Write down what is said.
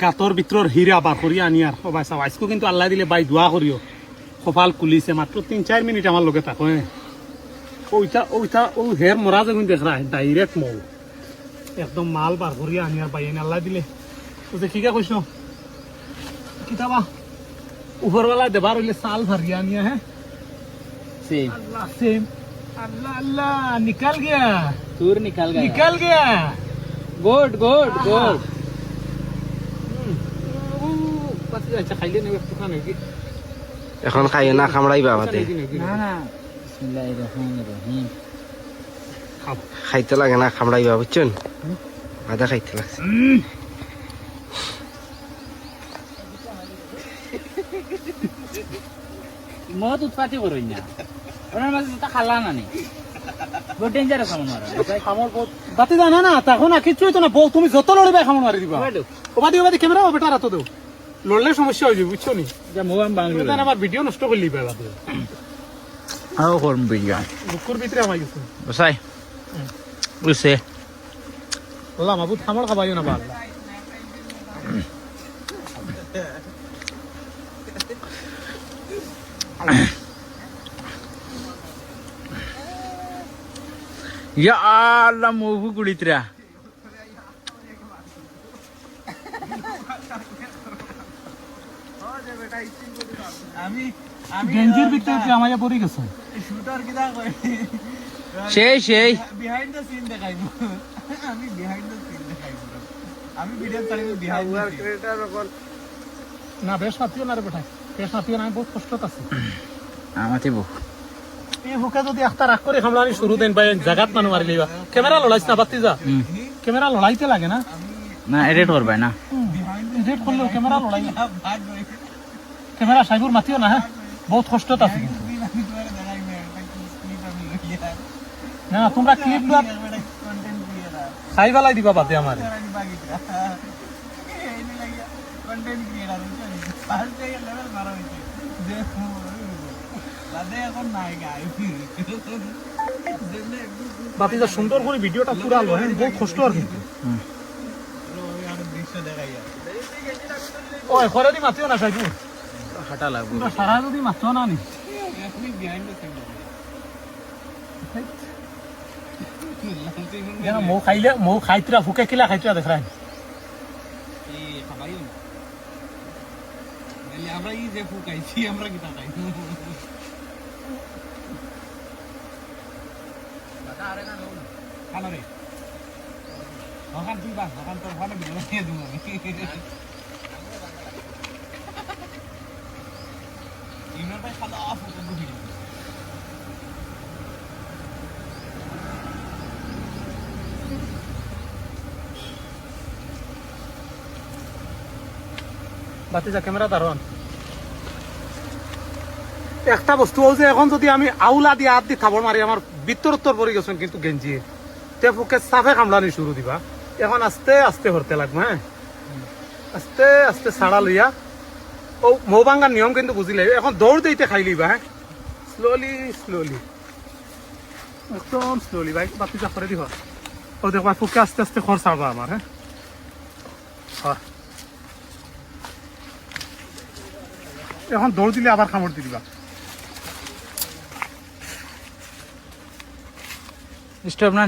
গাতর ভিতর হীরা বার করি আনি আর সবাই চাও আজকে কিন্তু আল্লাহ দিলে বাই দোয়া করিও কপাল খুলিছে মাত্র 3-4 মিনিট আমার লগে থাকো ওইটা ও হের মরা যখন দেখ রা ডাইরেক্ট মৌ একদম মাল বার করি আনি আর বাই আল্লাহ দিলে তো দেখিকা কইস কিতাবা উপরওয়ালা দেবার হইলে সাল ভরিয়া আনিয়া হ্যাঁ सेम अल्लाह से अल्लाह अल्लाह निकल गया सूर निकल गया गुड गुड गुड अच्छा खाइले नहीं वस्तु खाने की এখন খাই না খামড়াই বাবাতে ना ना बिस्मिल्लाहिर रहमानिर रहीम খাইতে লাগে না খামড়াই বাবা বুঝছেন আদা খাইতে লাগছে मौत उत्पाती करोई ना ওনার মাঝে তো খালা না নি বহুত ডেঞ্জারাস আমন মারা খামর বহুত বাতি জানা না তখন না কিছুই তো না বউ তুমি যত লড়বে খামর মারি দিবা ওবাদি ক্যামেরা ও বেটা রাতো দাও লড়লে সমস্যা হয়ে যাবে বুঝছো নি যা মোবাইল বাংলা এটা আমার ভিডিও নষ্ট করলি ভাই বাদ আও করম বিয়া বুকুর ভিতরে আমাই গেছে বসাই বুঝছে আল্লাহ মাবুদ খামর খাবাইও না বা আল্লাহ ইয়া আল্লাহ মুভু কুড়িতরা আমি গেঞ্জির ভিতরে কি আমায় পড়ে গেছে শুটার কিদা কই সেই বিহাইন্ড দ্য সিন দেখাইবো আমি বিহাইন্ড দ্য সিন দেখাইবো আমি ভিডিও চালিয়ে বিহাইন্ড দ্য সিন ক্রিয়েটর ওপর না বেশ মাতিও না রে বেটা বেশ মাতিও না আমি বহুত কষ্ট আছে আমাতে বউ এই বুকে যদি একটা রাগ করে খামলানি শুরু দেন ভাই জাগাত মানু মারি লইবা ক্যামেরা লড়াইছ না বাতি যা ক্যামেরা লড়াইতে লাগে না না এডিট করবে না এডিট করলেও ক্যামেরা লড়াই ক্যামেরা সাইবুর মাতিও না হ্যাঁ বহুত কষ্ট আছে কিন্তু না তোমরা ক্লিপ লওয়া খাই ফেলাই দিবা বাদে আমার content creator first day level মারা হইছে যে লাদে এখন নাই গাই বাতি যা সুন্দর করে ভিডিওটা পুরা লো হ্যাঁ বহুত কষ্ট আর কিন্তু আর দৃশ্য দেখাইয়া ওই খরাদি মাতিও না সাইবুর হাঁটা লাগবে তোমরা সারা যদি মাতিও না নি আপনি বিহাইন্ড দ্য সিন যেন মৌ খাইতরা ফুকে কিলা খাইতরা দেখ রাই এই খাবাইও না বলে আমরা এই যে ফুকাইছি আমরা কি তা খাই দাদা আরে না নও খানা রে হকান তুই বা হকান তোর ফটো ভিডিও নিয়ে দিমু আমি ইমরান ভাই খালা ফটো ভিডিও বাতি যা ক্যামেরা দারোয়ান একটা বস্তু যে এখন যদি আমি আউলা দিয়ে হাত দিয়ে খাবার মারি আমার ভিতরত্তর পড়ে গেছেন কিন্তু গেঞ্জি তে ফুকে সাফে কামলানি শুরু দিবা এখন আস্তে আস্তে ভরতে লাগবে হ্যাঁ আস্তে আস্তে ছাড়া লইয়া ও মৌ ভাঙ্গার নিয়ম কিন্তু বুঝিলে এখন দৌড় দিতে খাই লিবা হ্যাঁ স্লোলি একদম স্লোলি ভাই বাতি যা করে দিব ও দেখবা ফুকে আস্তে আস্তে খর ছাড়বা আমার হ্যাঁ হ্যাঁ এখন দৌড় দিলে আবার কামড় দিবা স্টপ না